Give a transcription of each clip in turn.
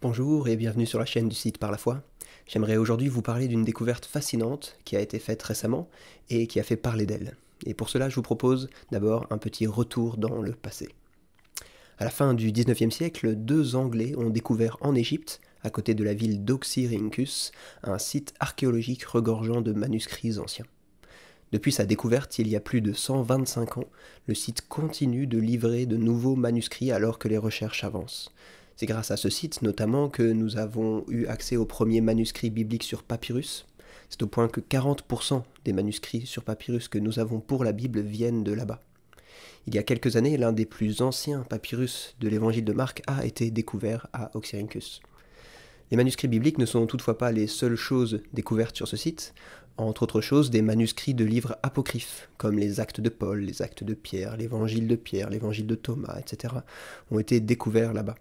Bonjour et bienvenue sur la chaîne du site Par la foi. J'aimerais aujourd'hui vous parler d'une découverte fascinante qui a été faite récemment et qui a fait parler d'elle. Et pour cela, je vous propose d'abord un petit retour dans le passé. À la fin du 19e siècle, deux Anglais ont découvert en Égypte, à côté de la ville d'Oxyrhynchus, un site archéologique regorgeant de manuscrits anciens. Depuis sa découverte, il y a plus de 125 ans, le site continue de livrer de nouveaux manuscrits alors que les recherches avancent. C'est grâce à ce site notamment que nous avons eu accès aux premiers manuscrits bibliques sur papyrus. C'est au point que 40% des manuscrits sur papyrus que nous avons pour la Bible viennent de là-bas. Il y a quelques années, l'un des plus anciens papyrus de l'évangile de Marc a été découvert à Oxyrhynchus. Les manuscrits bibliques ne sont toutefois pas les seules choses découvertes sur ce site. Entre autres choses, des manuscrits de livres apocryphes, comme les Actes de Paul, les Actes de Pierre, l'Évangile de Thomas, etc., ont été découverts là-bas.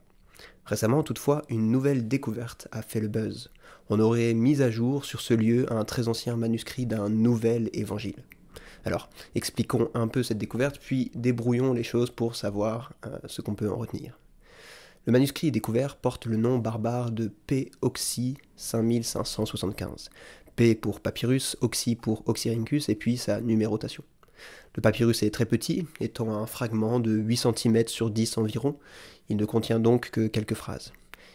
Récemment, toutefois, une nouvelle découverte a fait le buzz. On aurait mis à jour sur ce lieu un très ancien manuscrit d'un nouvel évangile. Alors, expliquons un peu cette découverte, puis débrouillons les choses pour savoir ce qu'on peut en retenir. Le manuscrit découvert porte le nom barbare de P. Oxy 5575. P pour papyrus, Oxy pour Oxyrhynchus, et puis sa numérotation. Le papyrus est très petit, étant un fragment de 8 cm sur 10 environ. Il ne contient donc que quelques phrases.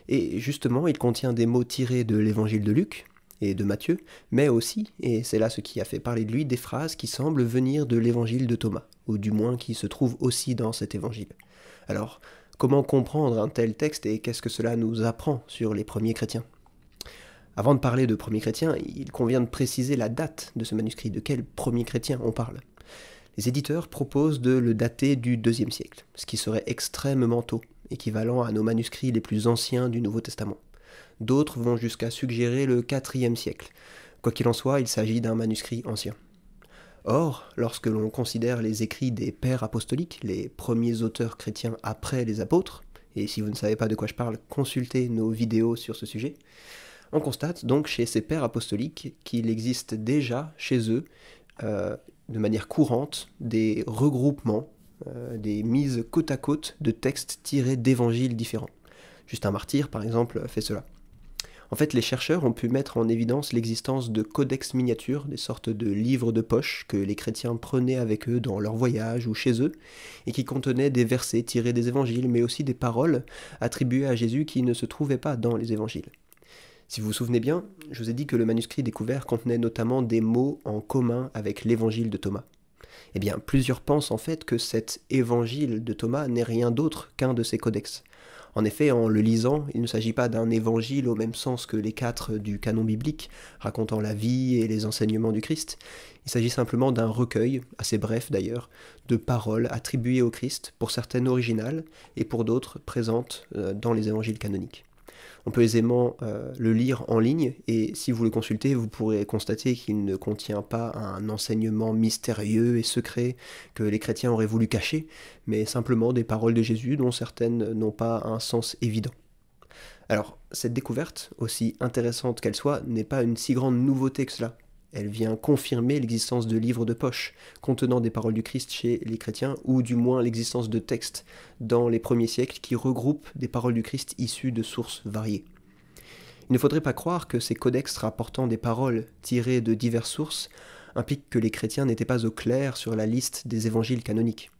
Et justement, il contient des mots tirés de l'évangile de Luc et de Matthieu, mais aussi, et c'est là ce qui a fait parler de lui, des phrases qui semblent venir de l'évangile de Thomas, ou du moins qui se trouvent aussi dans cet évangile. Alors, comment comprendre un tel texte et qu'est-ce que cela nous apprend sur les premiers chrétiens ? Avant de parler de premiers chrétiens, il convient de préciser la date de ce manuscrit, de quel premier chrétien on parle. Les éditeurs proposent de le dater du IIe siècle, ce qui serait extrêmement tôt, équivalent à nos manuscrits les plus anciens du Nouveau Testament. D'autres vont jusqu'à suggérer le IVe siècle. Quoi qu'il en soit, il s'agit d'un manuscrit ancien. Or, lorsque l'on considère les écrits des pères apostoliques, les premiers auteurs chrétiens après les apôtres, et si vous ne savez pas de quoi je parle, consultez nos vidéos sur ce sujet, on constate donc chez ces pères apostoliques qu'il existe déjà chez eux, de manière courante, des regroupements, des mises côte à côte de textes tirés d'évangiles différents. Justin Martyr, par exemple, fait cela. En fait, les chercheurs ont pu mettre en évidence l'existence de codex miniatures, des sortes de livres de poche que les chrétiens prenaient avec eux dans leur voyage ou chez eux, et qui contenaient des versets tirés des évangiles, mais aussi des paroles attribuées à Jésus qui ne se trouvaient pas dans les évangiles. Si vous vous souvenez bien, je vous ai dit que le manuscrit découvert contenait notamment des mots en commun avec l'évangile de Thomas. Eh bien, plusieurs pensent en fait que cet évangile de Thomas n'est rien d'autre qu'un de ces codex. En effet, en le lisant, il ne s'agit pas d'un évangile au même sens que les 4 du canon biblique, racontant la vie et les enseignements du Christ. Il s'agit simplement d'un recueil, assez bref d'ailleurs, de paroles attribuées au Christ, pour certaines originales et pour d'autres présentes dans les évangiles canoniques. On peut aisément le lire en ligne, et si vous le consultez, vous pourrez constater qu'il ne contient pas un enseignement mystérieux et secret que les chrétiens auraient voulu cacher, mais simplement des paroles de Jésus dont certaines n'ont pas un sens évident. Alors, cette découverte, aussi intéressante qu'elle soit, n'est pas une si grande nouveauté que cela. Elle vient confirmer l'existence de livres de poche contenant des paroles du Christ chez les chrétiens, ou du moins l'existence de textes dans les premiers siècles qui regroupent des paroles du Christ issues de sources variées. Il ne faudrait pas croire que ces codex rapportant des paroles tirées de diverses sources impliquent que les chrétiens n'étaient pas au clair sur la liste des évangiles canoniques.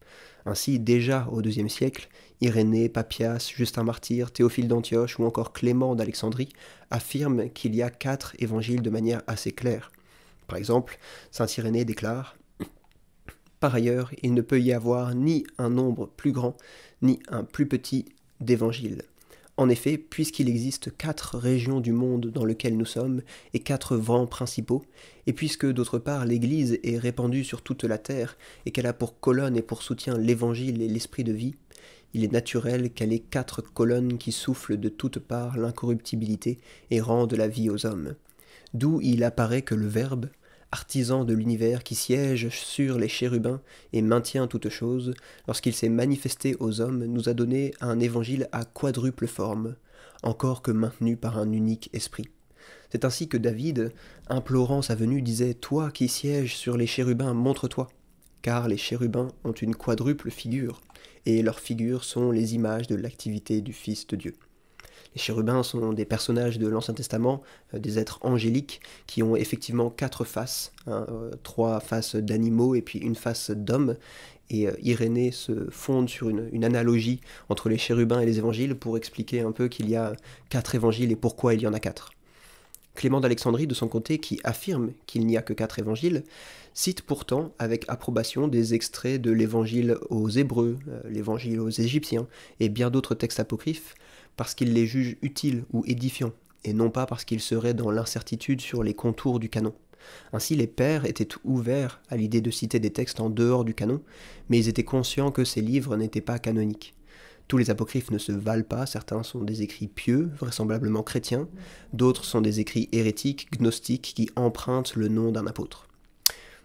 Ainsi, déjà au IIe siècle, Irénée, Papias, Justin Martyr, Théophile d'Antioche ou encore Clément d'Alexandrie affirment qu'il y a 4 évangiles de manière assez claire. Par exemple, saint Irénée déclare « Par ailleurs, il ne peut y avoir ni un nombre plus grand, ni un plus petit d'évangiles. En effet, puisqu'il existe 4 régions du monde dans lesquelles nous sommes, et 4 vents principaux, et puisque d'autre part l'Église est répandue sur toute la terre, et qu'elle a pour colonne et pour soutien l'Évangile et l'Esprit de vie, il est naturel qu'elle ait 4 colonnes qui soufflent de toutes parts l'incorruptibilité et rendent la vie aux hommes. D'où il apparaît que le Verbe, artisan de l'univers qui siège sur les chérubins et maintient toutes choses, lorsqu'il s'est manifesté aux hommes, nous a donné un évangile à quadruple forme, encore que maintenu par un unique esprit. C'est ainsi que David, implorant sa venue, disait « Toi qui sièges sur les chérubins, montre-toi » car les chérubins ont une quadruple figure, et leurs figures sont les images de l'activité du Fils de Dieu. Les chérubins sont des personnages de l'Ancien Testament, des êtres angéliques qui ont effectivement 4 faces, hein, 3 faces d'animaux et puis une face d'homme. Et Irénée se fonde sur une analogie entre les chérubins et les évangiles pour expliquer un peu qu'il y a 4 évangiles et pourquoi il y en a 4. Clément d'Alexandrie, de son côté, qui affirme qu'il n'y a que 4 évangiles, cite pourtant avec approbation des extraits de l'évangile aux Hébreux, l'évangile aux Égyptiens et bien d'autres textes apocryphes, parce qu'il les juge utiles ou édifiants, et non pas parce qu'ils seraient dans l'incertitude sur les contours du canon. Ainsi, les pères étaient ouverts à l'idée de citer des textes en dehors du canon, mais ils étaient conscients que ces livres n'étaient pas canoniques. Tous les apocryphes ne se valent pas, certains sont des écrits pieux, vraisemblablement chrétiens, d'autres sont des écrits hérétiques, gnostiques, qui empruntent le nom d'un apôtre.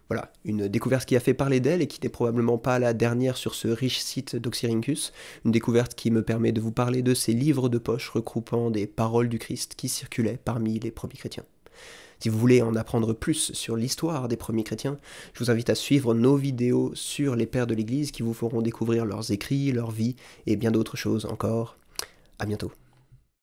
Voilà, une découverte qui a fait parler d'elle et qui n'est probablement pas la dernière sur ce riche site d'Oxyrhynchus, une découverte qui me permet de vous parler de ces livres de poche regroupant des paroles du Christ qui circulaient parmi les premiers chrétiens. Si vous voulez en apprendre plus sur l'histoire des premiers chrétiens, je vous invite à suivre nos vidéos sur les pères de l'Église qui vous feront découvrir leurs écrits, leur vie et bien d'autres choses encore. À bientôt.